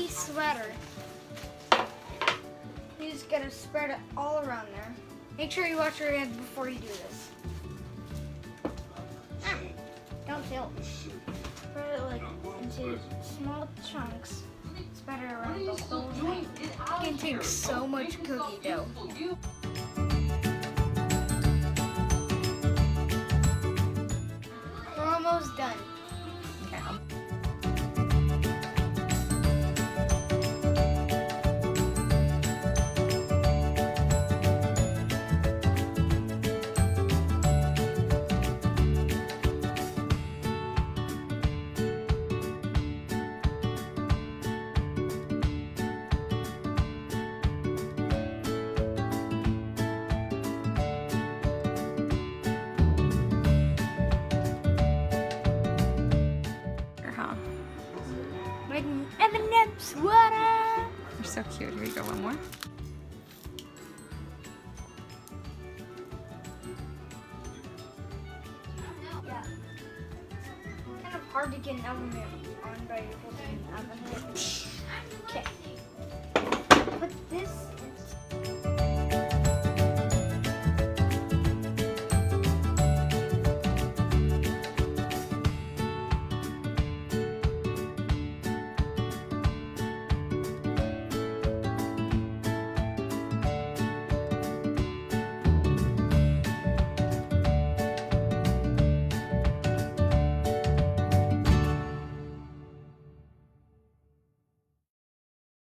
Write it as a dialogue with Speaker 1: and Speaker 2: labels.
Speaker 1: sweater. You just gotta spread it all around there. Make sure you wash your hands before you do this. Don't tilt. Spread it like into small chunks. Spread it around the whole thing. It can take so much cookie dough. We're almost done. Like an M&M sweater.
Speaker 2: You're so cute. Here you go, one more.
Speaker 1: Yeah. Kind of hard to get an oven on by holding an oven. Okay. Put this